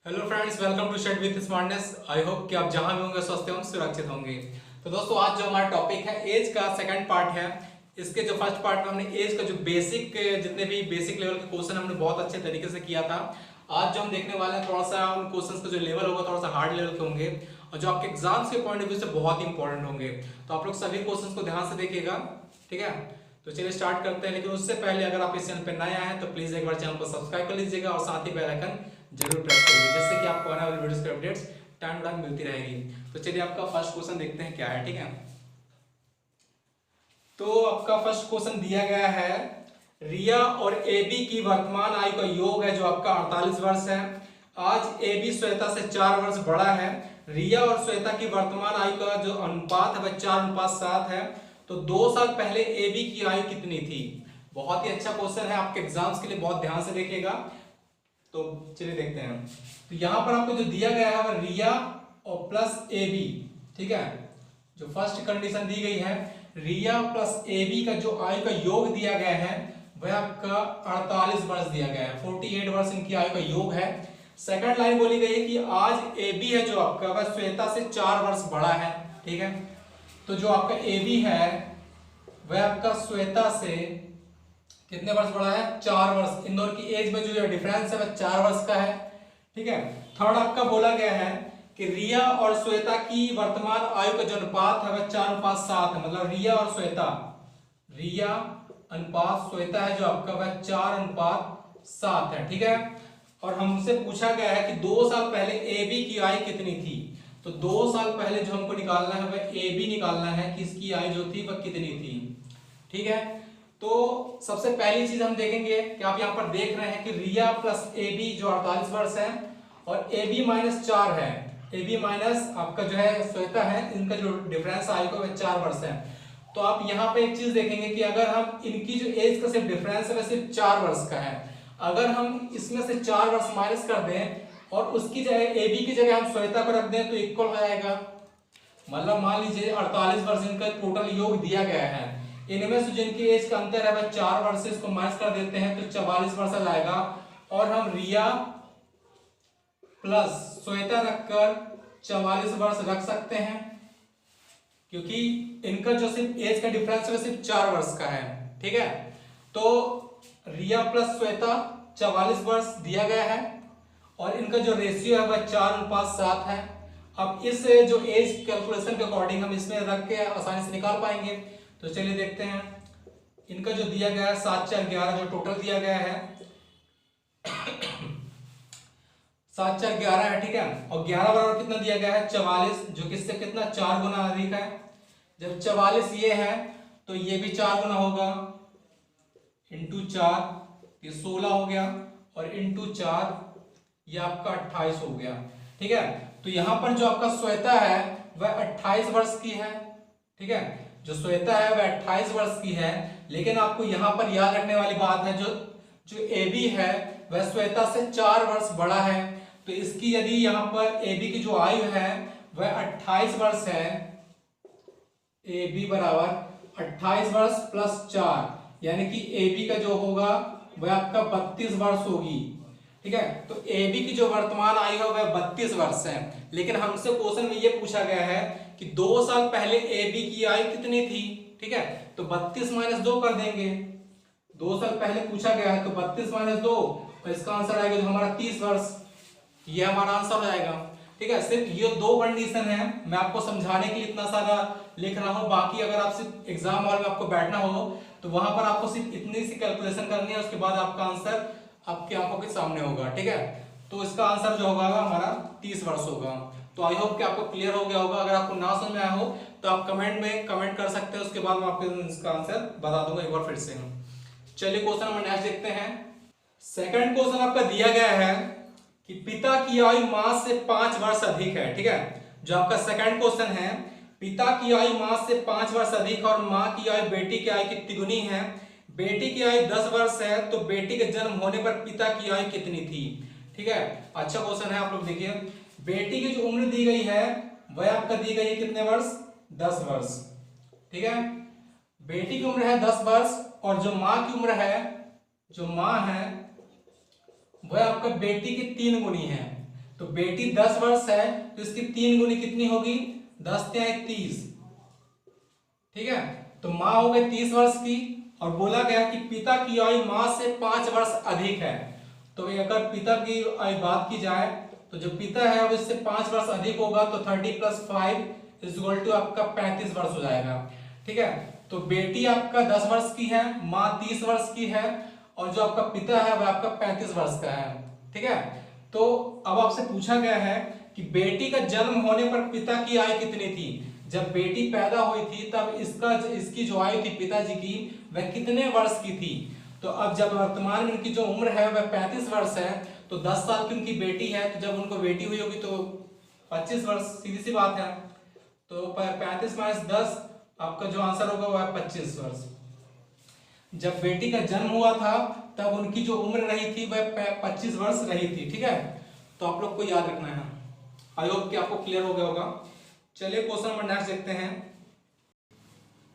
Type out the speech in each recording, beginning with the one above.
Hello friends, welcome to shed with smartness. I hope कि आप जहां भी होंगे स्वस्थ होंगे, सुरक्षित होंगे। तो दोस्तों, आज जो हमारा टॉपिक है एज का सेकंड पार्ट है। इसके जो फर्स्ट पार्ट में हमने एज का जो बेसिक जितने भी बेसिक लेवल के क्वेश्चन हमने बहुत अच्छे तरीके से किया था। आज जो हम देखने वाले हैं थोड़ा सा उन क्वेश्चंस का जो लेवल होगा थोड़ा सा हार्ड लेवल के होंगे और जो आपके एग्जाम्स के पॉइंट ऑफ व्यू से बहुत ही इंपॉर्टेंट होंगे। तो आप लोग सभी क्वेश्चंस को ध्यान से देखिएगा, ठीक है। तो चलिए स्टार्ट करते हैं, लेकिन उससे पहले अगर आप इस चैनल पर नए आए हैं तो प्लीज एक बार चैनल को सब्सक्राइब कर लीजिएगा और साथ ही बेल आइकन जरूर प्रेस करिए, जिससे कि आपको आने वाली वीडियोस की अपडेट्स टाइम टू टाइम मिलती रहेगी। तो चलिए आपका फर्स्ट क्वेश्चन देखते हैं क्या है, ठीक है। तो आपका फर्स्ट क्वेश्चन दिया गया है, रिया और एबी की वर्तमान आयु का योग है जो आपका 48 वर्ष है। आज एबी श्वेता से 4 वर्ष बड़ा है। रिया और श्वेता की वर्तमान आयु का जो अनुपात है वह 4:7 है। तो 2 साल पहले एबी की आयु कितनी थी? बहुत ही अच्छा क्वेश्चन है, आपके एग्जाम्स के लिए बहुत ध्यान से देखिएगा। तो चलिए देखते हैं। तो यहां पर आपको जो दिया गया है वह रिया और प्लस ए बी, ठीक है। जो फर्स्ट कंडीशन दी गई है, रिया प्लस ए बी का जो आयु का योग दिया गया है वह आपका 48 वर्ष दिया गया है। 48 वर्ष इनकी आयु का योग है। सेकंड लाइन बोली गई है कि आज ए बी है जो आपका वह श्वेता से 4 वर्ष बड़ा है, ठीक है। तो जो आपका ए बी है वह आपका श्वेता से कितने वर्ष बड़ा है? 4 वर्ष। इन दोनों की एज में जो डिफरेंस है वह 4 वर्ष का है, ठीक है। थर्ड आपका बोला गया है कि रिया और श्वेता की वर्तमान आयु का जो अनुपात है वह 4:7 है। मतलब रिया और श्वेता, रिया अनुपात श्वेता है जो आपका वह 4:7 है, ठीक है। और हमसे पूछा गया है कि 2 साल पहले ए बी की आयु कितनी थी। तो 2 साल पहले जो हमको निकालना है वह ए बी निकालना है कि इसकी आयु जो थी वह कितनी थी, ठीक है। तो सबसे पहली चीज हम देखेंगे कि आप यहाँ पर देख रहे हैं कि रिया प्लस ए बी जो 48 वर्ष है और ए बी -4 है। ए बी माइनस आपका जो है श्वेता है, इनका जो डिफरेंस आयु का वह 4 वर्ष है। तो आप यहाँ पे एक चीज देखेंगे कि अगर हम इनकी जो एज का सिर्फ डिफरेंस है वह सिर्फ 4 वर्ष का है। अगर हम इसमें से 4 वर्ष माइनस कर दें और उसकी जगह ए बी की जगह हम श्वेता को रख दें तो इक्वल हो जाएगा। मतलब मान लीजिए 48 वर्ष इनका टोटल योग दिया गया है। इनमें से जिनकी एज का अंतर है वह 4 वर्ष से इसको माइनस कर देते हैं तो 44 वर्ष आ जाएगा। और हम रिया प्लस श्वेता रखकर 44 वर्ष रख सकते हैं, क्योंकि इनका जो सिर्फ एज का डिफरेंस है सिर्फ 4 वर्ष का है, ठीक है। तो रिया प्लस श्वेता 44 वर्ष दिया गया है और इनका जो रेशियो है वह 4:7 है। अब इस जो एज कैलकुलेशन के अकॉर्डिंग हम इसमें रख के आसानी से निकाल पाएंगे। तो चलिए देखते हैं। इनका जो दिया गया है 7 4 11 जो टोटल दिया गया है 7 4 11 है, ठीक है। और 11 बराबर कितना दिया गया है? 44, जो किससे कितना 4 गुना अधिक है। जब 44 ये है तो ये भी 4 गुना होगा, इंटू 4 ये 16 हो गया और इंटू 4 ये आपका 28 हो गया, ठीक है। तो यहां पर जो आपका श्वेता है वह 28 वर्ष की है, ठीक है। जो श्वेता है वह 28 वर्ष की है। लेकिन आपको यहां पर याद रखने वाली बात है, जो ए बी है वह श्वेता से 4 वर्ष बड़ा है। तो इसकी यदि यहां पर ए बी की जो आयु है वह 28 वर्ष है, ए बी बराबर 28 वर्ष प्लस 4, यानी कि ए बी का जो होगा वह आपका 32 वर्ष होगी, ठीक है। तो ए बी की जो वर्तमान आयु है वह 32 वर्ष है। लेकिन हमसे क्वेश्चन में यह पूछा गया है कि 2 साल पहले ए बी की आयु कितनी थी, ठीक है। तो 32 - 2 कर देंगे। 2 साल पहले पूछा गया है तो 32 - 2 और इसका आंसर आएगा जो हमारा 30 वर्ष। ये हमारा आंसर हो जाएगा, ठीक है। सिर्फ ये 2 कंडीशन है, मैं आपको समझाने के लिए इतना सारा लिख रहा हूं। बाकी अगर आप सिर्फ एग्जाम हॉल में आपको बैठना हो तो वहां पर आपको सिर्फ इतनी सी कैलकुलेशन करनी है, उसके बाद आपका आंसर आपकी आंखों के सामने होगा, ठीक है। तो इसका आंसर जो होगा हमारा 30 वर्ष होगा। तो आई होप कि आपको क्लियर हो गया होगा। अगर आपको ना समझ में आया हो तो आप कमेंट में कमेंट कर सकते हैं, उसके बाद मैं आपको इसका आंसर बता दूंगा एक बार फिर से। चलिए क्वेश्चन नंबर नेक्स्ट देखते हैं। सेकंड क्वेश्चन आपका दिया गया है कि पिता की आयु मां से 5 वर्ष अधिक है, ठीक है। जो आपका सेकंड क्वेश्चन है, पिता की आयु मां से 5 वर्ष अधिक और मां की आयु बेटी की आयु की तिगुनी है। बेटी की आयु 10 वर्ष है तो बेटी के जन्म होने पर पिता की आयु कितनी थी, ठीक है। अच्छा क्वेश्चन है, आप लोग देखिए। बेटी की जो उम्र दी गई है वह आपका दी गई है कितने वर्ष? 10 वर्ष, ठीक है। बेटी की उम्र है 10 वर्ष और जो मां की उम्र है, जो मां है वह आपका बेटी की 3 गुनी है। तो तो बेटी 10 वर्ष है तो इसकी 3 गुनी कितनी होगी, 10 × 30। ठीक है, तो माँ हो गई 30 वर्ष की, और बोला गया कि पिता की आयु माँ से 5 वर्ष अधिक है। तो अगर पिता की आयु बात की जाए तो जो पिता है वो इससे 5 वर्ष अधिक होगा, तो 30 + 5 = आपका 35 वर्ष हो जाएगा। ठीक है, तो बेटी आपका 10 वर्ष की है, माँ 30 वर्ष की है, और जो आपका पिता है वह आपका 35 वर्ष का है। ठीक है, तो अब आपसे पूछा गया है कि बेटी का जन्म होने पर पिता की आयु कितनी थी। जब बेटी पैदा हुई थी तब इसकी जो आयु थी पिताजी की वह कितने वर्ष की थी। तो अब जब वर्तमान में उनकी जो उम्र है वह 35 वर्ष है, तो 10 साल की उनकी बेटी है, तो जब उनको बेटी हुई होगी तो 25 वर्ष, सीधी सी बात है। तो 35 - 10 आपका जो आंसर होगा वह 25 वर्ष। जब बेटी का जन्म हुआ था तब उनकी जो उम्र रही थी वह 25 वर्ष रही थी। ठीक है, तो आप लोग को याद रखना है। आई होप कि आपको क्लियर हो गया होगा। चलिए क्वेश्चन नंबर नेक्स्ट देखते हैं।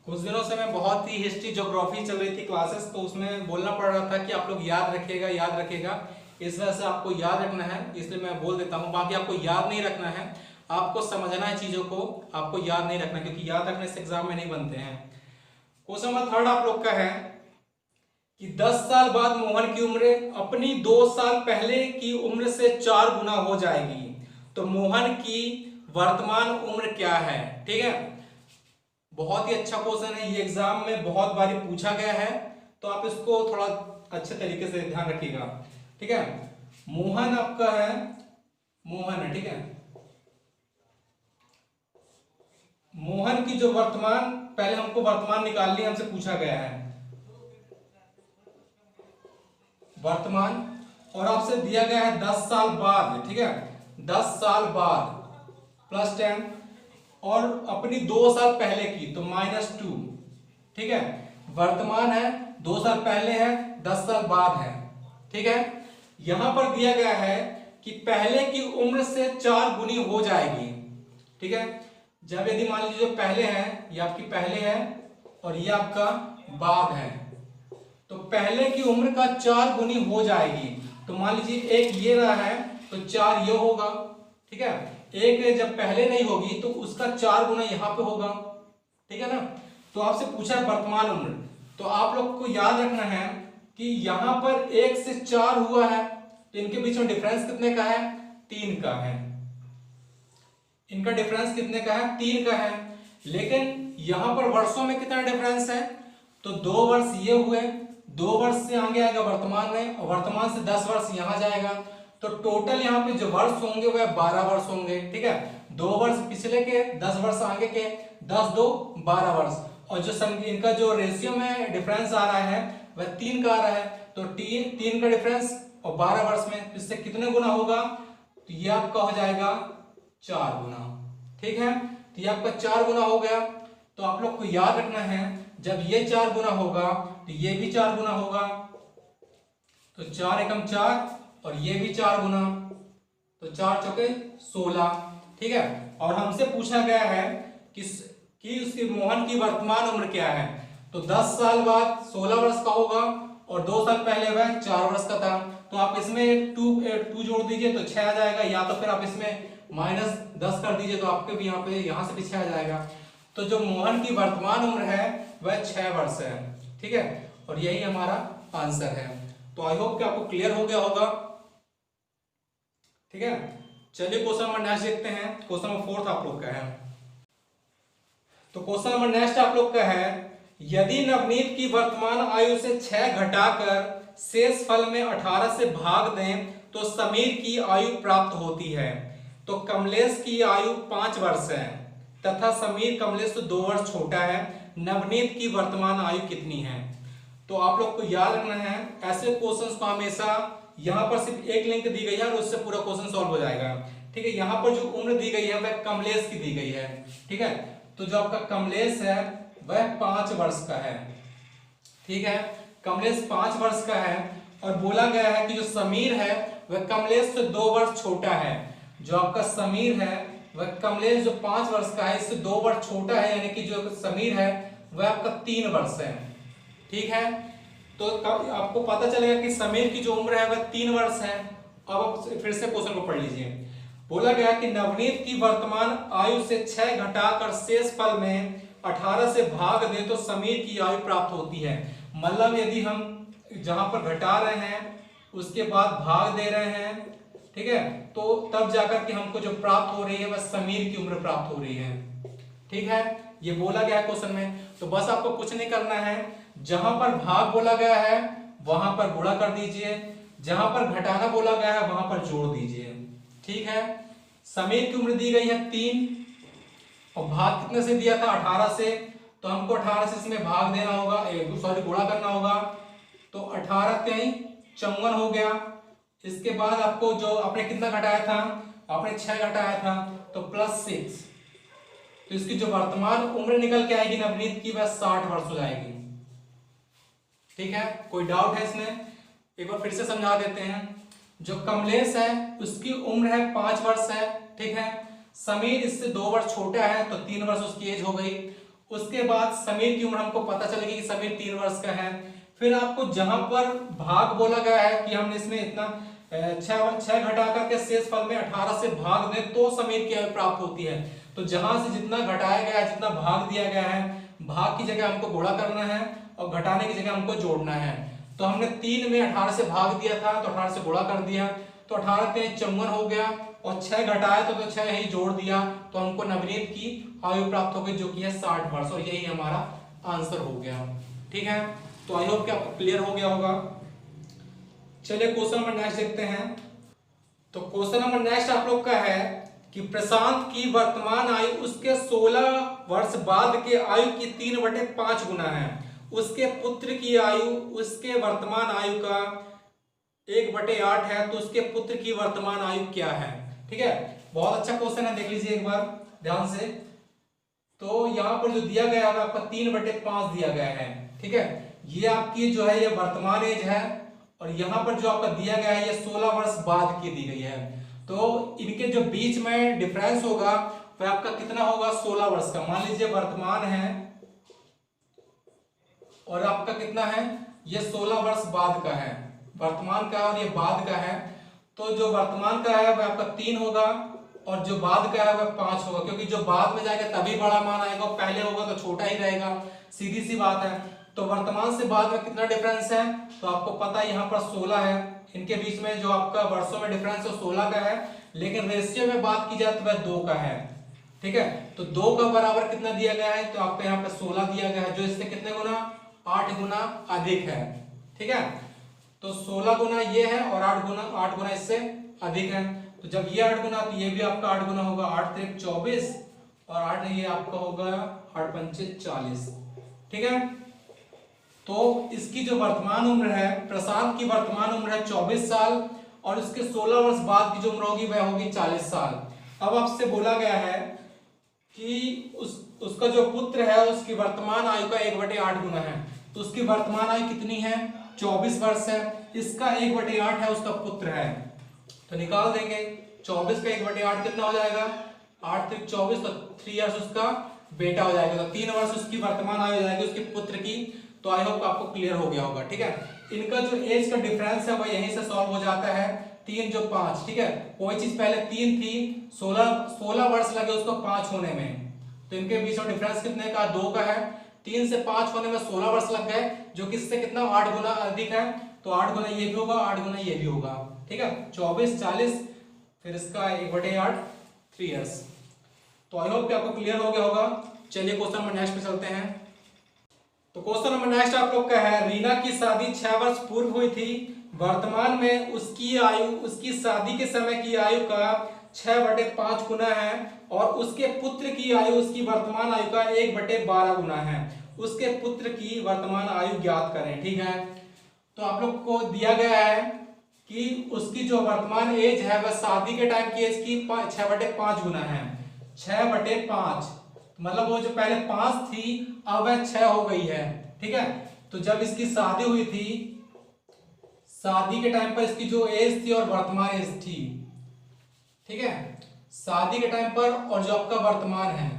कुछ दिनों से मैं बहुत ही हिस्ट्री ज्योग्राफी चल रही थी क्लासेस, तो उसमें बोलना पड़ रहा था कि आप लोग याद रखिएगा, याद रखिएगा। इस वजह से आपको याद रखना है, इसलिए मैं बोल देता हूँ। बाकी आपको याद नहीं रखना है, आपको समझना है चीजों को, आपको याद नहीं रखना, क्योंकि याद रखने से एग्जाम में नहीं बनते हैं। क्वेश्चन नंबर 3 आप लोग का है कि 10 साल बाद मोहन की उम्र अपनी 2 साल पहले की उम्र से 4 गुना हो जाएगी। तो मोहन की वर्तमान उम्र क्या है। ठीक है, बहुत ही अच्छा क्वेश्चन है, ये एग्जाम में बहुत बार पूछा गया है, तो आप इसको थोड़ा अच्छे तरीके से ध्यान रखिएगा। ठीक है, मोहन आपका है, मोहन है। ठीक है, मोहन की जो वर्तमान, पहले हमको वर्तमान निकालनी हमसे पूछा गया है वर्तमान, और आपसे दिया गया है 10 साल बाद। ठीक है, 10 साल बाद +10, और अपनी 2 साल पहले की तो -2। ठीक है, वर्तमान है, 2 साल पहले है, 10 साल बाद है। ठीक है, यहां पर दिया गया है कि पहले की उम्र से 4 गुनी हो जाएगी। ठीक है, जब यदि मान लीजिए जो पहले है ये आपकी पहले है और ये आपका बाद है, तो पहले की उम्र का 4 गुनी हो जाएगी। तो मान लीजिए एक ये रहा है तो 4 ये होगा। ठीक है, एक जब पहले नहीं होगी तो उसका 4 गुना यहाँ पे होगा। ठीक है ना, तो आपसे पूछा है वर्तमान उम्र, तो आप लोग को याद रखना है कि यहाँ पर 1 से 4 हुआ है, तो इनके बीच में डिफरेंस कितने का है, 3 का है। इनका डिफरेंस कितने का है, 3 का है। लेकिन यहां पर वर्षों में कितना डिफरेंस है, तो 2 वर्ष ये हुए, 2 वर्ष से आगे आएगा वर्तमान में, और वर्तमान से 10 वर्ष यहां जाएगा, तो टोटल यहाँ पे जो वर्ष होंगे वह 12 वर्ष होंगे। ठीक है, 2 वर्ष पिछले के, 10 वर्ष आगे के, 10 2 12 वर्ष, और जो इनका जो रेशियो में डिफरेंस आ रहा है वह 3 का आ रहा है, तो 3 का डिफरेंस और 12 वर्ष में इससे कितने गुना होगा, तो ये आपका हो जाएगा 4 गुना। ठीक है, तो ये आपका 4 गुना हो गया। तो आप लोग को याद रखना है जब ये 4 गुना होगा तो ये भी 4 गुना होगा, तो 4 एकम 4, और ये भी 4 गुना, तो 4 चौके 16। ठीक है, और हमसे पूछा गया है कि उसकी मोहन की वर्तमान उम्र क्या है, तो 10 साल बाद 16 वर्ष का होगा, और 2 साल पहले वह 4 वर्ष का था। तो आप इसमें 2 जोड़ दीजिए तो 6 आ जाएगा, या तो फिर आप इसमें -10 कर दीजिए तो आपके भी यहाँ से भी 6 आ जाएगा। तो जो मोहन की वर्तमान उम्र है वह 6 वर्ष है। ठीक है, और यही हमारा आंसर है। तो आई होप कि आपको क्लियर हो गया होगा। ठीक है, चलिए क्वेश्चन नंबर नेक्स्ट देखते हैं। क्वेश्चन नंबर 4 आप लोग का है। तो क्वेश्चन नंबर नेक्स्ट आप लोग का है, यदि नवनीत की वर्तमान आयु से 6 घटाकर शेष फल में 18 से भाग दें तो समीर की आयु प्राप्त होती है। तो कमलेश की आयु 5 वर्ष है तथा समीर कमलेश से 2 वर्ष छोटा है। नवनीत की वर्तमान आयु कितनी है। तो आप लोग को याद रखना है, ऐसे क्वेश्चंस को हमेशा यहाँ पर सिर्फ एक लिंक दी गई है और उससे पूरा क्वेश्चन सॉल्व हो जाएगा। ठीक है, यहाँ पर जो उम्र दी गई है वह कमलेश की दी गई है। ठीक है, तो जो आपका कमलेश है वह 5 वर्ष का है। ठीक है, कमलेश 5 वर्ष का है, और बोला गया है कि जो समीर है वह कमलेश से 2 वर्ष छोटा है। जो आपका समीर है वह कमलेश जो 5 वर्ष का है इससे 2 वर्ष छोटा है, यानी कि जो समीर है वह आपका 3 वर्ष है। ठीक है, तो आपको पता चलेगा कि समीर की जो उम्र है वह 3 वर्ष है। अब आप फिर से क्वेश्चन को पढ़ लीजिए। बोला गया कि नवनीत की वर्तमान आयु से 6 घटाकर शेष फल में 18 से भाग दे तो समीर की आयु प्राप्त होती है। मतलब यदि हम जहां पर घटा रहे हैं उसके बाद भाग दे रहे हैं, ठीक है, तो तब जाकर के हमको जो प्राप्त हो रही है वह समीर की उम्र प्राप्त हो रही है। ठीक है, ये बोला गया क्वेश्चन में। तो बस आपको कुछ नहीं करना है, जहां पर भाग बोला गया है वहां पर गुणा कर दीजिए, जहां पर घटाना बोला गया है वहां पर जोड़ दीजिए। ठीक है, समीर की उम्र दी गई है 3 और भाग कितने से दिया था 18 से, तो हमको 18 से इसमें भाग देना होगा, सॉरी गुणा करना होगा। तो 18 3 54 हो गया। इसके बाद आपको जो आपने कितना घटाया था, आपने 6 घटाया था, तो +6, तो इसकी जो वर्तमान उम्र निकल के आएगी नवनीत की वह 60 वर्ष हो जाएगी। ठीक है, कोई डाउट है इसमें? एक बार फिर से समझा देते हैं। जो कमलेश है उसकी उम्र है 5 वर्ष है, ठीक है। समीर इससे 2 वर्ष छोटा है तो 3 वर्ष उसकी एज हो गई। उसके बाद समीर की उम्र हमको पता चलेगी कि समीर 3 वर्ष का है। फिर आपको जहां पर भाग बोला गया है कि हमने इसमें इतना 6 घटा करके शेष फल में 18 से भाग दें तो समीर की आयु प्राप्त होती है। तो जहां से जितना घटाया गया है, जितना भाग दिया गया है, भाग की जगह हमको गुणा करना है और घटाने की जगह हमको जोड़ना है। तो हमने 3 में 18 से भाग दिया था तो 18 से गुणा कर दिया, तो 18 3 54 हो गया और 6 घटाया तो 6 ही जोड़ दिया, तो हमको नवनीत की आयु प्राप्त हो गई जो कि है 60 वर्ष, और यही हमारा आंसर हो गया। ठीक है, तो आई होप कि आपको क्लियर हो गया होगा। चलिए क्वेश्चन नंबर नेक्स्ट देखते हैं। तो क्वेश्चन नंबर नेक्स्ट आप लोग का है कि प्रशांत की वर्तमान आयु उसके 16 वर्ष बाद के आयु की 3/5 गुना है। उसके पुत्र की आयु उसके वर्तमान आयु का 1/8 है, तो उसके पुत्र की वर्तमान आयु क्या है? ठीक है, बहुत अच्छा क्वेश्चन है, देख लीजिए एक बार ध्यान से। तो यहाँ पर जो दिया गया है आपका 3/5 दिया गया है। ठीक है, ये आपकी जो है ये वर्तमान एज है, और यहाँ पर जो आपका दिया गया है ये 16 वर्ष बाद की दी गई है। तो इनके जो बीच में डिफरेंस होगा वह आपका कितना होगा? 16 वर्ष का। मान लीजिए वर्तमान है और आपका कितना है, ये 16 वर्ष बाद का है, वर्तमान का और ये बाद का है। तो जो वर्तमान का है वह आपका 3 होगा और जो बाद का है वह 5 होगा, क्योंकि जो बाद में जाएगा तभी बड़ा मान आएगा, पहले होगा तो छोटा ही रहेगा, सीधी सी बात है। तो वर्तमान से बाद में कितना डिफरेंस है, तो आपको पता है यहाँ पर 16 है, इनके बीच में जो आपका वर्षों में डिफरेंस है 16 का है, लेकिन रेशियो में बात की जाए तो वह 2 का है। ठीक है, तो 2 का बराबर कितना दिया गया है, तो आपको यहाँ पे 16 दिया गया है, जो इससे कितने गुना? 8 गुना अधिक है। ठीक है, तो 16 गुना ये है और 8 गुना इससे अधिक है। तो जब ये 8 गुना, तो ये भी आपका 8 गुना होगा, 8 3 24 और 8 ये आपका होगा 8 5 40। ठीक है, तो इसकी जो वर्तमान उम्र है, प्रशांत की वर्तमान उम्र है 24 साल और उसके 16 वर्ष बाद की जो उम्र होगी वह होगी 40 साल। अब आपसे बोला गया है कि उसका जो पुत्र है उसकी वर्तमान आयु का 1/8 गुना है, तो उसकी वर्तमान आयु कितनी है? 24 वर्ष है। इसका 1/8 है, उसका पुत्र है, तो निकाल देंगे। 24 का 1/8 कितना हो जाएगा? 8 3 24, तो 3 इयर्स उसका बेटा हो जाएगा, तो 3 वर्ष उसकी वर्तमान आयु हो जाएगी उसके पुत्र की। तो आई होप आपको क्लियर हो गया होगा। ठीक है, इनका जो एज का डिफरेंस है वह यहीं से सॉल्व हो जाता है, 3 जो 5। ठीक है, कोई चीज पहले 3 थी, 16 वर्ष लगे उसको 5 होने में, तो इनके बीच में डिफरेंस कितने का? 2 का है। 3 से 5 होने में 16 वर्ष लग गए, जो किससे कितना? 8 गुना अधिक है, तो 8 गुना ये भी होगा, 8 गुना ये भी होगा। ठीक है, 24 40, फिर इसका 1/8 3 इयर्स। तो आई होप कि आपको क्लियर हो गया होगा। चलिए क्वेश्चन नंबर नेक्स्ट पे चलते हैं। तो क्वेश्चन नंबर नेक्स्ट आप लोग का है, रीना की शादी 6 वर्ष पूर्व हुई थी। वर्तमान में उसकी आयु उसकी शादी के समय की आयु का 6/5 गुना है और उसके पुत्र की आयु उसकी वर्तमान आयु का 1/12 गुना है। उसके पुत्र की वर्तमान आयु ज्ञात करें। ठीक है, तो आप लोग को दिया गया है कि उसकी जो वर्तमान एज है वह शादी के टाइम की एज की 6/5 गुना है। 6/5 मतलब वो जो पहले 5 थी अब वह 6 हो गई है। ठीक है, तो जब इसकी शादी हुई थी, शादी के टाइम पर इसकी जो एज थी और वर्तमान एज थी, ठीक है, शादी के टाइम पर और जो आपका वर्तमान है,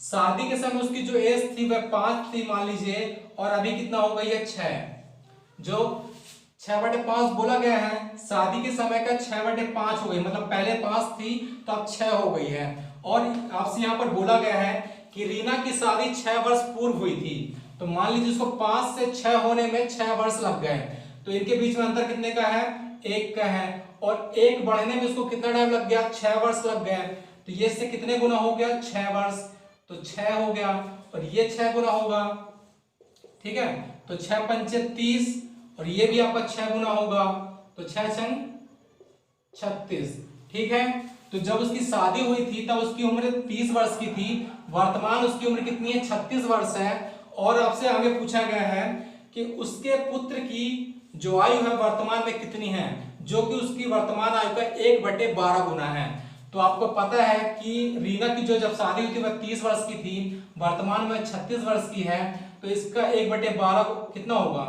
शादी के समय उसकी जो एज थी वह 5 थी मान लीजिए, और अभी कितना हो गई है? 6। जो 6/5 बोला गया है, शादी के समय का 6/5 हो गई, मतलब पहले 5 थी तो अब 6 हो गई है। और आपसे यहाँ पर बोला गया है कि रीना की शादी 6 वर्ष पूर्व हुई थी। तो मान लीजिए इसको 5 से 6 होने में 6 वर्ष लग गए, तो इनके बीच में अंतर कितने का है, 1 का है। और 1 बढ़ने में इसको कितना टाइम लग गया, 6 वर्ष लग गए। तो ये इससे कितने गुना हो गया, 6 वर्ष, तो 6 हो गया, और ये 6 गुना होगा, ठीक है। तो 6 पंचे 30, और ये भी आपका 6 गुना होगा, तो 6 छंग 36, ठीक है। तो जब उसकी शादी हुई थी तब उसकी उम्र 30 वर्ष की थी, वर्तमान उसकी उम्र कितनी है, 36 वर्ष है। और आपसे आगे पूछा गया है कि उसके पुत्र की जो आयु है वर्तमान में कितनी है, जो कि उसकी वर्तमान आयु का 1/12 गुना है। तो आपको पता है कि रीना की जो जब शादी हुई थी वह 30 वर्ष की थी, वर्तमान में 36 वर्ष की है, तो इसका 1/12 कितना होगा,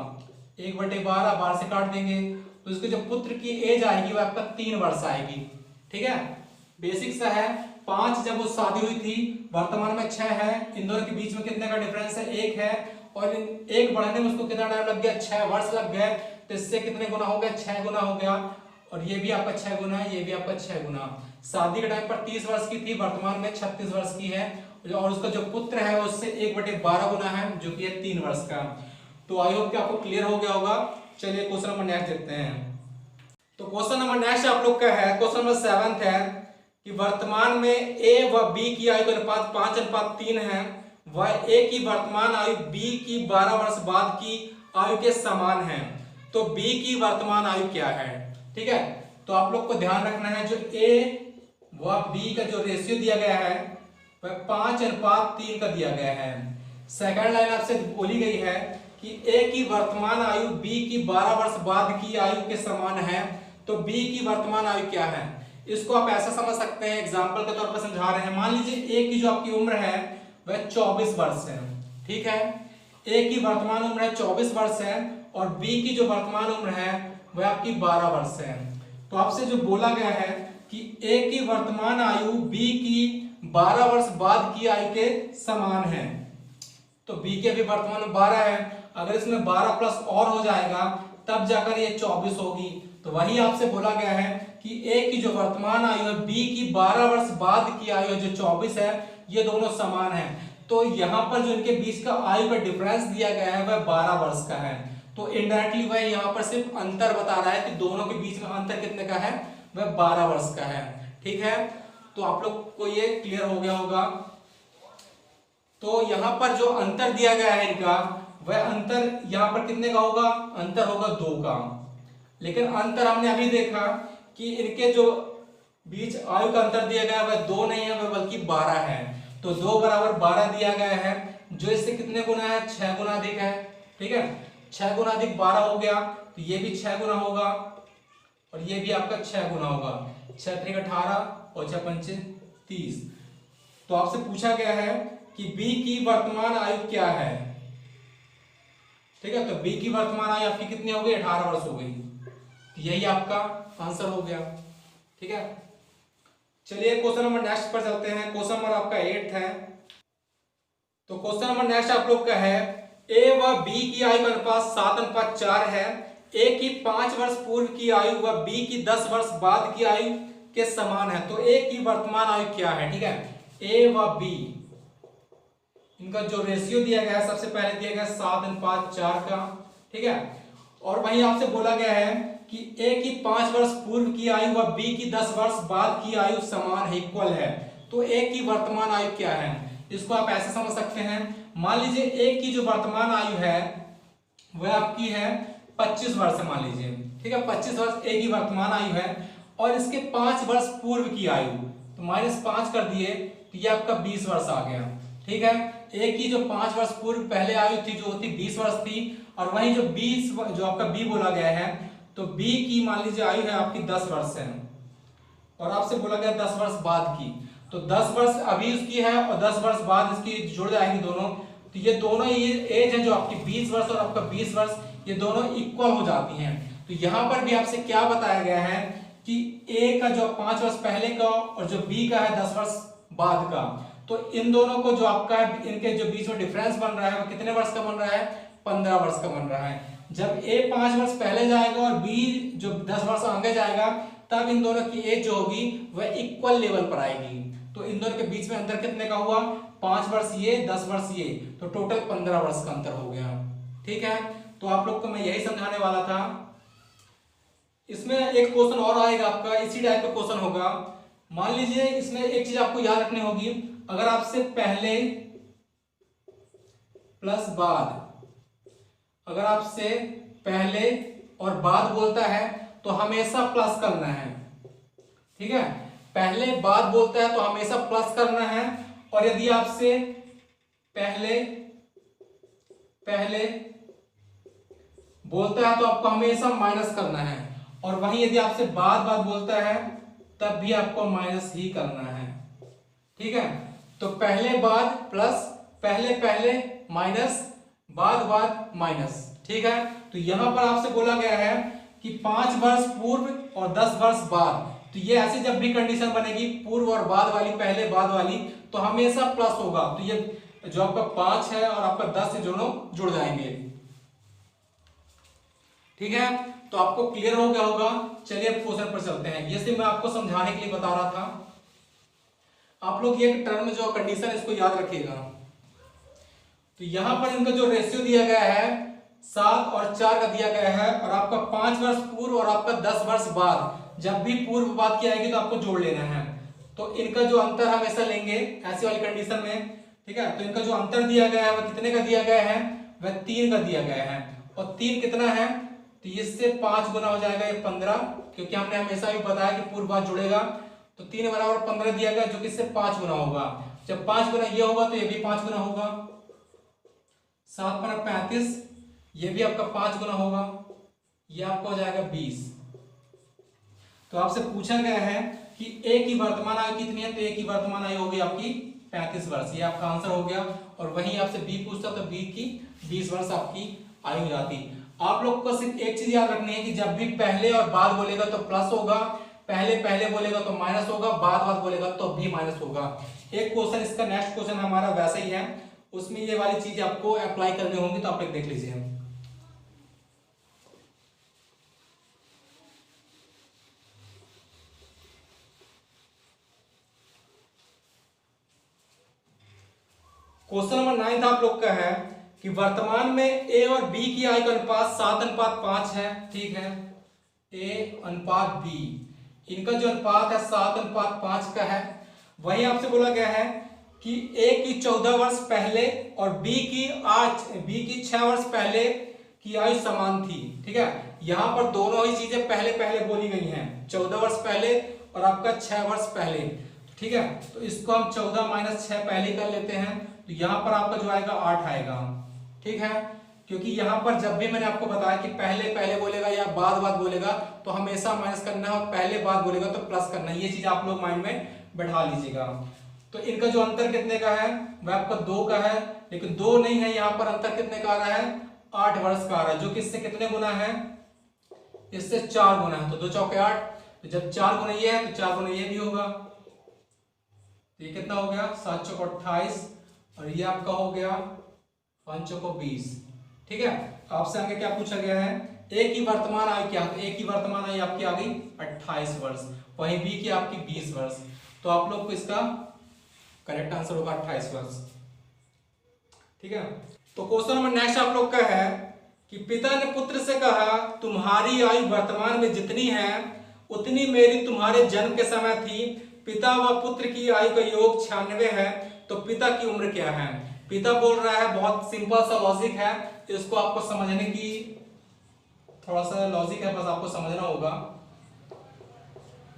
1/12, 12 से काट देंगे, तो इसके जो पुत्र की एज आएगी वह आपका 3 वर्ष आएगी, ठीक है। बेसिक सा है। 5 जब वो शादी हुई थी, वर्तमान में 6 है, इन दोनों के बीच में कितने का डिफरेंस है, 1 है, और 1 बढ़ने में उसको कितना टाइम लग गया, 6 वर्ष लग गए। तो इससे कितने गुना हो गया, 6 गुना हो गया, और ये भी आपका 6 गुना है, ये भी आपका 6 गुना। शादी के टाइम पर 30 वर्ष की थी, वर्तमान में 36 वर्ष की है, और उसका जो पुत्र है उससे 1/12 गुना है, जो कि है 3 वर्ष का। तो आई होप कि आपको क्लियर हो गया होगा। चलिए क्वेश्चन नंबर नेक्स्ट देखते हैं। तो क्वेश्चन नंबर नेक्स्ट आप लोग का है, क्वेश्चन नंबर 7 है कि वर्तमान में ए व बी की आयु का अनुपात 5:3 है, वह ए की वर्तमान आयु बी की 12 वर्ष बाद की आयु के समान है, तो बी की वर्तमान आयु क्या है, ठीक है। तो आप लोग को ध्यान रखना है, जो ए व बी का जो रेशियो दिया गया है वह 5:3 का दिया गया है। सेकंड लाइन आपसे बोली गई है कि ए की वर्तमान आयु बी की 12 वर्ष बाद की आयु के समान है, तो बी की वर्तमान आयु क्या है। इसको आप ऐसा समझ सकते हैं, एग्जांपल के तौर पर समझा रहे हैं। मान लीजिए ए की जो आपकी उम्र है वह 24 वर्ष है, ठीक है। ए की वर्तमान उम्र है 24 वर्ष है, और बी की जो वर्तमान उम्र है वह आपकी 12 वर्ष है। तो आपसे जो बोला गया है कि ए की वर्तमान आयु बी की 12 वर्ष बाद की आयु के समान है, तो बी की अभी वर्तमान में 12 है, अगर इसमें 12 प्लस और हो जाएगा तब जाकर ये 24 होगी। तो वही आपसे बोला गया है कि ए की जो वर्तमान आयु है बी की 12 वर्ष बाद की आयु है जो 24 है, ये दोनों समान है। तो यहाँ पर जो इनके बीच का आयु का डिफरेंस दिया गया है वह 12 वर्ष का है। तो इनडायरेक्टली वह यहाँ पर सिर्फ अंतर बता रहा है कि दोनों के बीच में अंतर कितने का है, वह 12 वर्ष का है, ठीक है। तो आप लोग को ये क्लियर हो गया होगा। तो यहाँ पर जो अंतर दिया गया है इनका, वह अंतर यहाँ पर कितने का होगा, अंतर होगा 2 का। लेकिन अंतर हमने अभी देखा कि इनके जो बीच आयु का अंतर दिया गया है वह 2 नहीं है, वह बल्कि 12 है। तो 2 = 12 दिया गया है, जो इससे कितने गुना है, 6 गुना अधिक है, ठीक है। 6 गुना अधिक 12 हो गया, तो ये भी 6 गुना होगा, और ये भी आपका 6 गुना होगा। 6 × 18 और 6 × 30। तो आपसे पूछा गया है कि बी की वर्तमान आयु क्या है, ठीक है। तो बी की वर्तमान आयु आपकी कितनी हो गई, 18 वर्ष हो गई। तो यही आपका आंसर हो गया, ठीक है। चलिए क्वेश्चन नंबर नेक्स्ट पर चलते हैं। क्वेश्चन नंबर आपका 8 है। तो क्वेश्चन नंबर नेक्स्ट आप लोग का है, ए व बी की आयु का अनुपात 7:4 है। ए की 5 वर्ष पूर्व की आयु व बी की 10 वर्ष बाद की आयु के समान है, तो ए की वर्तमान आयु क्या है, ठीक है। ए व बी इनका जो रेशियो दिया गया है, सबसे पहले दिया गया 7:4 का, ठीक है। और वहीं आपसे बोला गया है कि ए की 5 वर्ष पूर्व की आयु व बी की 10 वर्ष बाद की आयु समान है, इक्वल है, तो ए की वर्तमान आयु क्या है। इसको आप ऐसे समझ सकते हैं, मान लीजिए ए की जो वर्तमान आयु है वह आपकी है 25 वर्ष, मान लीजिए, ठीक है। 25 वर्ष ए की वर्तमान आयु है, और इसके 5 वर्ष पूर्व की आयु, तो -5 कर दिए, तो ये आपका 20 वर्ष आ गया, ठीक है। ए की जो 5 वर्ष पूर्व पहले आयु थी जो होती 20 वर्ष थी, और वहीं जो 20 जो आपका बी बोला गया है, तो बी की मान लीजिए आयु है आपकी 10 वर्ष है, और आपसे बोला गया 10 वर्ष बाद की, तो 10 वर्ष अभी उसकी है और 10 वर्ष बाद इसकी जुड़ जाएगी दोनों, तो ये दोनों ये एज है जो आपकी 20 वर्ष और आपका 20 वर्ष, ये दोनों इक्वल हो जाती हैं। तो यहाँ पर भी आपसे क्या बताया गया है कि ए का जो 5 वर्ष पहले का और जो बी का है 10 वर्ष बाद का, तो इन दोनों को जो आपका है, इनके जो बीच में डिफरेंस बन रहा है वो कितने वर्ष का बन रहा है, 15 वर्ष का बन रहा है। जब ए 5 वर्ष पहले जाएगा और बी जो 10 वर्ष आगे जाएगा, तब इन दोनों की एज जो होगी वह इक्वल लेवल पर आएगी। तो इन दोनों के बीच में अंतर कितने का हुआ, 5 वर्ष ये 10 वर्ष ये, तो टोटल 15 वर्ष का अंतर हो गया। ठीक है, तो आप लोग को मैं यही समझाने वाला था। इसमें एक क्वेश्चन और आएगा आपका, इसी टाइप का क्वेश्चन होगा। मान लीजिए इसमें एक चीज आपको याद रखनी होगी, अगर आपसे पहले प्लस बाद, अगर आपसे पहले और बाद बोलता है तो हमेशा प्लस करना है। ठीक है, पहले बाद बोलता है तो हमेशा प्लस करना है, और यदि आपसे पहले पहले बोलता है तो आपको हमेशा माइनस करना है, और वहीं यदि आपसे बाद बाद बोलता है तब भी आपको माइनस ही करना है। ठीक है, तो पहले बाद प्लस, पहले पहले माइनस, बाद बाद माइनस। ठीक है, तो यहां पर आपसे बोला गया है कि 5 वर्ष पूर्व और 10 वर्ष बाद, तो ये ऐसे जब भी कंडीशन बनेगी पूर्व और बाद वाली, पहले बाद वाली, तो हमेशा प्लस होगा। तो ये जो आपका 5 है और आपका 10 से दोनों जुड़ जाएंगे। ठीक है, तो आपको क्लियर हो गया होगा। चलिए अब क्वेश्चन पर चलते हैं। ये सिर्फ मैं आपको समझाने के लिए बता रहा था। आप लोग ये टर्म जो कंडीशन इसको याद रखिएगा। तो यहां पर इनका जो रेशियो दिया गया है 7 और 4 का दिया गया है, और आपका 5 वर्ष पूर्व और आपका 10 वर्ष बाद, जब भी पूर्व बात की आएगी तो आपको जोड़ लेना है। तो इनका जो अंतर हम ऐसा लेंगे ऐसी वाली कंडीशन में। ठीक है, तो इनका जो अंतर दिया गया है वह कितने का दिया गया है, वह 3 का दिया गया है। और 3 कितना है, तो इससे 5 गुना हो जाएगा ये 15, क्योंकि हमने हमेशा भी बताया कि पूर्व बात जुड़ेगा। तो 3 बराबर 15 दिया गया, जो कि इससे 5 गुना होगा। जब 5 गुना ये होगा तो ये भी 5 गुना होगा। 7 पर 35, ये भी आपका 5 गुना होगा, ये आपका हो जाएगा 20। तो आपसे पूछा गया है कि ए की वर्तमान आयु कितनी है, तो ए की वर्तमान आयु होगी आपकी 35 वर्ष। ये आपका आंसर हो गया। और वहीं आपसे बी पूछता तो बी की 20 वर्ष आपकी आयु जाती। आप लोग को सिर्फ एक चीज याद रखनी है कि जब भी पहले और बाद बोलेगा तो प्लस होगा, पहले पहले बोलेगा तो माइनस होगा, बाद बाद बोलेगा तो भी माइनस होगा। एक क्वेश्चन इसका नेक्स्ट क्वेश्चन हमारा वैसा ही है, उसमें ये वाली चीज आपको अप्लाई करनी होगी, तो आप एक देख लीजिए। क्वेश्चन नंबर 9 आप लोग का है कि वर्तमान में ए और बी की आयु का अनुपात 7:5 है। ठीक है, ए अनुपात बी, इनका जो अनुपात है 7:5 का है। वहीं आपसे बोला गया है कि ए की 14 वर्ष पहले और बी की 6 वर्ष पहले की आयु समान थी। ठीक है, यहां पर दोनों ही चीजें पहले पहले बोली गई हैं, 14 वर्ष पहले और आपका 6 वर्ष पहले। ठीक है, तो इसको हम 14 माइनस 6 पहले कर लेते हैं, तो यहां पर आपका जो आएगा 8 आएगा। ठीक है, क्योंकि यहां पर जब भी मैंने आपको बताया कि पहले पहले बोलेगा या बाद बाद बोलेगा तो हमेशा माइनस करना है, और पहले बाद बोलेगा तो प्लस करना है। ये चीज आप लोग माइंड में बैठा लीजिएगा। तो इनका जो अंतर कितने का है, वह आपका 2 का है, लेकिन 2 नहीं है, यहाँ पर अंतर कितने का आ रहा है, 8 वर्ष का आ रहा है, जो कि इससे कितने गुना है, इससे 4 गुना है। तो 2 चौके 8, तो जब 4 गुना ये है तो 4 गुना ये भी होगा। तो ये कितना हो गया, 7 चौको 28, और ये आपका हो गया 5 चौको 20। ठीक है, आपसे आगे क्या पूछा गया है, ए की वर्तमान आयु क्या है, ए की वर्तमान आयु आपकी आ गई 28 वर्ष, वहीं बी की आपकी 20 वर्ष। तो आप लोग को इसका करेक्ट आंसर होगा 28 वर्ष। ठीक है, तो क्वेश्चन नंबर नेक्स्ट आप लोग का है कि पिता ने पुत्र से कहा, तुम्हारी आयु वर्तमान में जितनी है उतनी मेरी तुम्हारे जन्म के समय थी। पिता व पुत्र की आयु का योग 96 है, तो पिता की उम्र क्या है। पिता बोल रहा है, बहुत सिंपल सा लॉजिक है, इसको आपको समझने की थोड़ा सा लॉजिक है, बस आपको समझना होगा।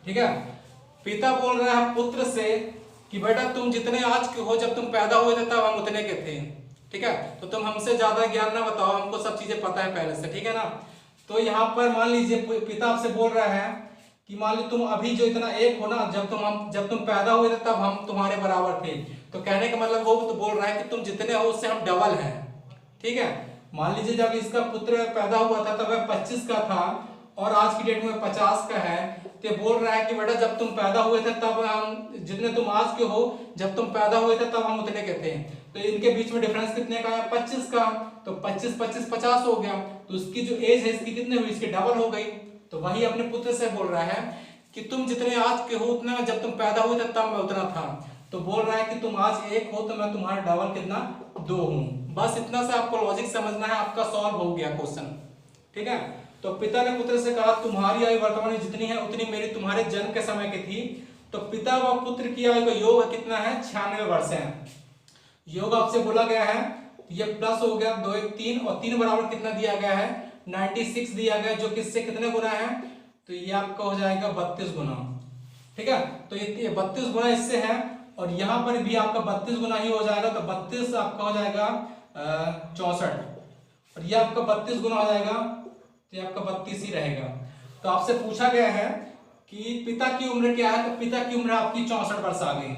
ठीक है, पिता बोल रहा है पुत्र से कि बेटा तुम जितने आज के हो, जब तुम पैदा हुए थे तब हम उतने के थे। ठीक है, तो तुम हमसे ज्यादा ज्ञान ना बताओ, हमको सब चीजें पता है पहले से। ठीक है ना, तो यहाँ पर मान लीजिए पिता आपसे बोल रहा है कि मान ली तुम अभी जो इतना एक हो ना, जब तुम पैदा हुए थे तब हम तुम्हारे बराबर थे। तो कहने का मतलब वो तो बोल रहा है कि तुम जितने हो उससे हम डबल हैं। ठीक है, मान लीजिए जब इसका पुत्र पैदा हुआ था तब वह 25 का था, और आज की डेट में 50 का है, तो ये बोल रहा है कि बेटा जब तुम पैदा हुए थे तब हम जितने तुम आज के हो, जब तुम पैदा हुए थे तब हम उतने के थे। तो इनके बीच में डिफरेंस कितने का है? 25 का। तो 25 25 50 हो गया, तो उसकी जो एज है इसकी कितनी हुई? इसकी डबल हो गई। तो वही अपने पुत्र से बोल रहा है कि तुम जितने आज के हो उतना जब तुम पैदा हुए थे तब मैं उतना था। तो बोल रहा है कि तुम आज 1 हो तो मैं तुम्हारा डबल कितना? 2 हूं। बस इतना से आपको लॉजिक समझना है, आपका सॉल्व हो गया क्वेश्चन। ठीक है। तो पिता ने पुत्र से कहा तुम्हारी आयु वर्तमान में जितनी है उतनी मेरी तुम्हारे जन्म के समय की थी। तो पिता व पुत्र की आयु का योग कितना है? 96 वर्ष है। योग आपसे बोला गया है, ये प्लस हो गया 2 1 3 और 3 बराबर कितना दिया गया है? 96 दिया गया, जो किससे कितने गुना है? तो ये आपका हो जाएगा 32 गुना। ठीक है। तो ये 32 गुना इससे है और यहां पर भी आपका 32 गुना ही हो जाएगा। तो 32 आपका हो जाएगा 64 और ये आपका 32 गुना हो जाएगा, तो ये आपका 32 ही रहेगा। तो आपसे पूछा गया है कि पिता की उम्र क्या है? तो पिता की उम्र आपकी 64 वर्ष आ गई।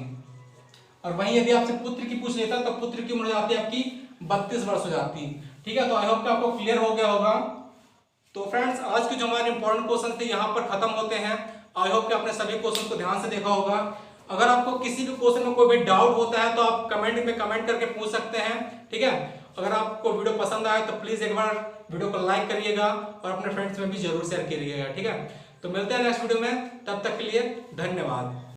और वहीं यदि आपसे पुत्र की पूछ लेता तो पुत्र की उम्र हो जाती है आपकी 32 वर्ष हो जाती। ठीक है। तो आई होप कि आपको क्लियर हो गया होगा। तो फ्रेंड्स आज के जो हमारे इंपॉर्टेंट क्वेश्चन थे यहाँ पर खत्म होते हैं। आई होप कि आपने सभी क्वेश्चन को ध्यान से देखा होगा। अगर आपको किसी भी क्वेश्चन में कोई भी डाउट होता है तो आप कमेंट में कमेंट करके पूछ सकते हैं। ठीक है। अगर आपको वीडियो पसंद आए तो प्लीज एक बार वीडियो को लाइक करिएगा और अपने फ्रेंड्स में भी जरूर शेयर करिएगा। ठीक है। तो मिलते हैं नेक्स्ट वीडियो में, तब तक के लिए धन्यवाद।